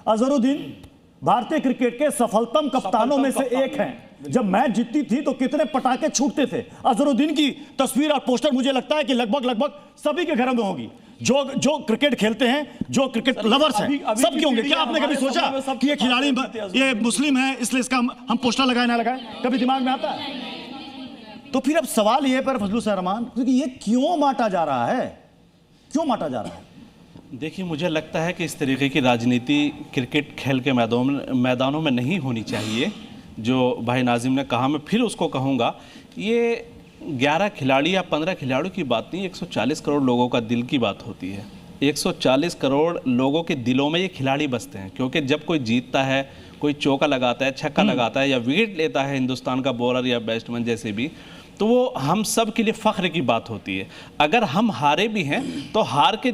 अजहरुद्दीन भारतीय क्रिकेट के सफलतम कप्तानों में से एक हैं। जब मैच जीतती थी तो कितने पटाखे छूटते थे। अजहरुद्दीन की तस्वीर और पोस्टर मुझे लगता है कि लगभग सभी के घरों में होगी। जो क्रिकेट खेलते हैं, जो क्रिकेट लवर्स हैं, सब के होंगे। क्या आपने कभी सोचा कि ये खिलाड़ी ये मुस्लिम है इसलिए इसका हम पोस्टर लगाए ना लगाए? कभी दिमाग में आता है? तो फिर अब सवाल ये पर फजलुल रहमान, क्योंकि ये क्यों बांटा जा रहा है, क्यों बांटा जा रहा है? देखिए, मुझे लगता है कि इस तरीके की राजनीति क्रिकेट खेल के मैदानों में नहीं होनी चाहिए। जो भाई नाजिम ने कहा, मैं फिर उसको कहूँगा, ये 11 खिलाड़ी या 15 खिलाड़ियों की बात नहीं, 140 करोड़ लोगों का दिल की बात होती है। 140 करोड़ लोगों के दिलों में ये खिलाड़ी बसते हैं, क्योंकि जब कोई जीतता है, कोई चौका लगाता है, छक्का लगाता है या विकेट लेता है हिंदुस्तान का बॉलर या बैट्समैन जैसे भी, तो वो हम सब के लिए फ़ख्र की बात होती है। अगर हम हारे भी हैं तो हार के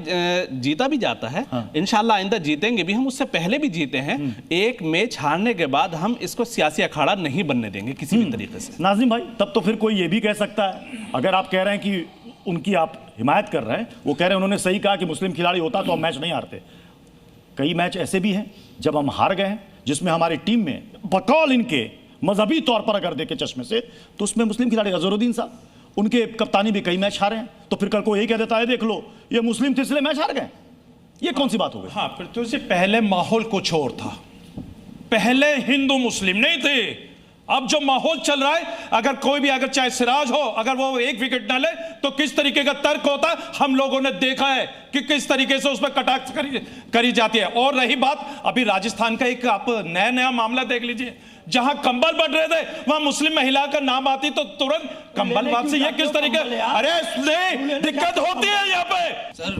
जीता भी जाता है। इंशाल्लाह आइंदा जीतेंगे भी, हम उससे पहले भी जीते हैं। एक मैच हारने के बाद हम इसको सियासी अखाड़ा नहीं बनने देंगे किसी भी तरीके से। नाज़िम भाई, तब तो फिर कोई ये भी कह सकता है, अगर आप कह रहे हैं कि उनकी आप हिमायत कर रहे हैं, वो कह रहे हैं उन्होंने सही कहा कि मुस्लिम खिलाड़ी होता तो हम मैच नहीं हारते। कई मैच ऐसे भी हैं जब हम हार गए हैं, जिसमें हमारी टीम में बकौल इनके मजहबी तौर पर अगर देखे चश्मे से, तो उसमें मुस्लिम खिलाड़ी अजहरुद्दीन साहब, उनके कप्तानी भी कई मैच हारे हैं। तो फिर कल को यही कह देता है, देख लो ये मुस्लिम थे इसलिए मैच हार गए। ये कौन सी बात हो गई? हाँ, पृथ्वी से पहले माहौल कुछ और था। पहले हिंदू मुस्लिम नहीं थे। अब जो माहौल चल रहा है, अगर कोई भी, अगर चाहे सिराज हो, अगर वो एक विकेट ना ले तो किस तरीके का तर्क होता है, हम लोगों ने देखा है कि किस तरीके से उस पर कटाक्ष करी जाती है। और रही बात अभी राजस्थान का, एक आप नया मामला देख लीजिए, जहां कंबल बढ़ रहे थे वहां मुस्लिम महिला का नाम आती तो तुरंत कंबल बात से, ये किस तरीके, अरे नहीं दिक्कत होती है यहाँ पे। सर,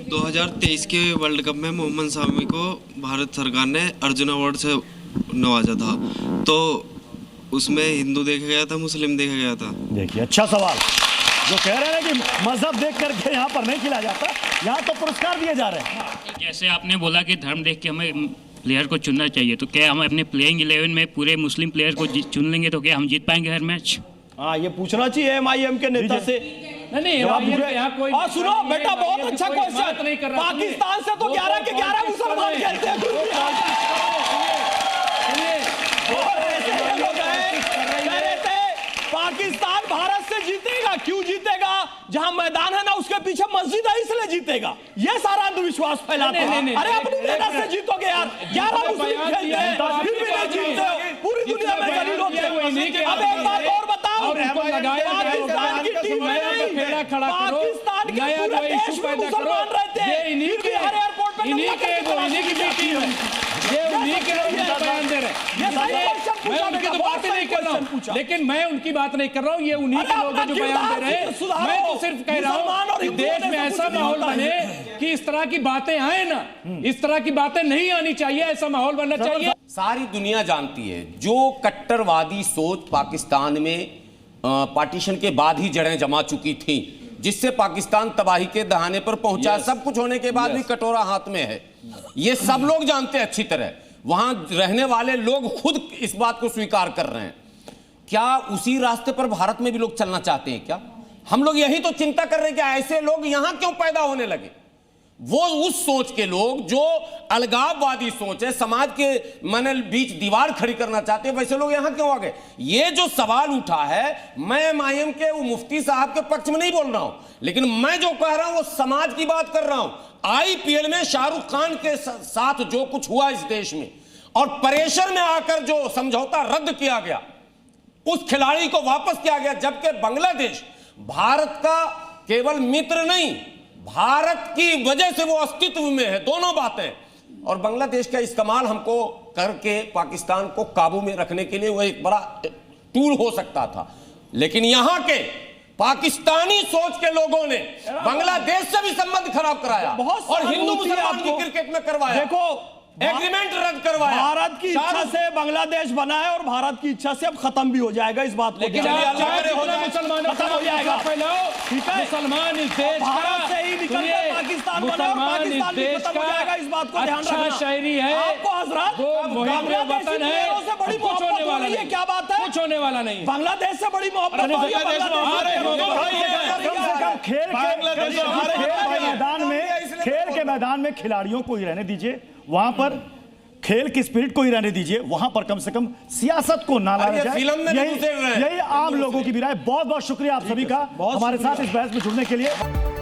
2023 के वर्ल्ड कप में मोहम्मद शामी को भारत सरकार ने अर्जुन अवार्ड से नवाजा था, तो उसमें हिंदू देखा गया था, मुस्लिम देखा गया था? देखिए, अच्छा सवाल। जो कह रहे हैं कि मजहब देख करके यहाँ पर नहीं खिलाया जाता, यहाँ तो पुरस्कार दिए जा रहे हैं। जैसे आपने बोला कि धर्म देख के हमें प्लेयर को चुनना चाहिए, तो क्या हम अपने प्लेइंग 11 में पूरे मुस्लिम प्लेयर को चुन लेंगे तो क्या हम जीत पाएंगे हर मैच? हाँ, ये पूछना चाहिए MIM के नेता से। नहीं, यहाँ कोई। और सुनो बेटा, बहुत अच्छा क्वेश्चन। पाकिस्तान से तो 11 के 11 मुसलमान खेलते हैं। पाकिस्तान भारत से जीतेगा, क्यों जीतेगा? जहां मैदान है ना, उसके पीछे मस्जिद है इसलिए जीतेगा। ये सारा अंधविश्वास फैलाते हैं। अरे अपनी मेहनत से जीतोगे यार। 11 मुस्लिम खेलते हैं, फिर भी नहीं जीतते हो। पूरी दुनिया में दलील होती है। अब एक बात और बताओ, पाकिस्तान की टीम में पाकिस्तान के पूरे देश में मुसलमान रहते हैं, फिर भी हर एयरपोर्ट पे इन्हीं के टीम है, ये उन्हीं के लोग बयान दे रहे हैं। मैं उनकी तो बात नहीं कर रहा हूँ, लेकिन मैं उनकी बात नहीं कर रहा हूँ, ये उन्हीं के लोग जो बयान दे रहे हैं। मैं तो सिर्फ कह रहा हूँ कि देश में ऐसा माहौल बने कि इस तरह की बातें आए ना, इस तरह की बातें नहीं आनी चाहिए, ऐसा माहौल बनना चाहिए। सारी दुनिया जानती है जो कट्टरवादी सोच पाकिस्तान में पार्टीशन के बाद ही जड़ें जमा चुकी थी, जिससे पाकिस्तान तबाही के दहाने पर पहुंचा। सब कुछ होने के बाद भी कटोरा हाथ में है, ये सब लोग जानते हैं अच्छी तरह। वहां रहने वाले लोग खुद इस बात को स्वीकार कर रहे हैं। क्या उसी रास्ते पर भारत में भी लोग चलना चाहते हैं? क्या हम लोग यही तो चिंता कर रहे हैं कि ऐसे लोग यहां क्यों पैदा होने लगे? वो उस सोच के लोग जो अलगाववादी सोच है, समाज के बीच दीवार खड़ी करना चाहते हैं, वैसे लोग यहां क्यों आ गए? ये जो सवाल उठा है, मैं MIM के वो मुफ्ती साहब के पक्ष में नहीं बोल रहा हूं, लेकिन मैं जो कह रहा हूं वो समाज की बात कर रहा हूं। IPL में शाहरुख खान के साथ जो कुछ हुआ इस देश में, और प्रेशर में आकर जो समझौता रद्द किया गया, उस खिलाड़ी को वापस किया गया, जबकि बांग्लादेश भारत का केवल मित्र नहीं, भारत की वजह से वो अस्तित्व में है। दोनों बातें। और बांग्लादेश का इस्तेमाल हमको करके पाकिस्तान को काबू में रखने के लिए वो एक बड़ा टूल हो सकता था, लेकिन यहां के पाकिस्तानी सोच के लोगों ने बांग्लादेश से भी संबंध खराब कराया और हिंदू मुसलमान की क्रिकेट में करवाया। देखो, एग्रीमेंट रद्द करवाया। भारत की इच्छा से बांग्लादेश बना है और भारत की इच्छा से अब खत्म भी हो जाएगा इस बात को। लेकिन मुसलमान खत्म हो जाएगा। ठीक है, मुसलमान इस देश का, भारत से ही निकल कर पाकिस्तान बना और पाकिस्तान भी खत्म हो जाएगा, इस बात को ध्यान रखना। शहरी है आपको हजरत, बांग्लादेश से बड़ी कुछ होने वाला नहीं है। क्या बात है? कुछ होने वाला नहीं। बांग्लादेश से बड़ी मोहब्बत खेल के मैदान में खिलाड़ियों को ही रहने दीजिए। वहां पर खेल की स्पिरिट को ही रहने दीजिए, वहां पर कम से कम सियासत को ना लाया जाए। फिल्म में यही आम लोगों की भी राय। बहुत बहुत शुक्रिया आप सभी का हमारे साथ इस बहस में जुड़ने के लिए।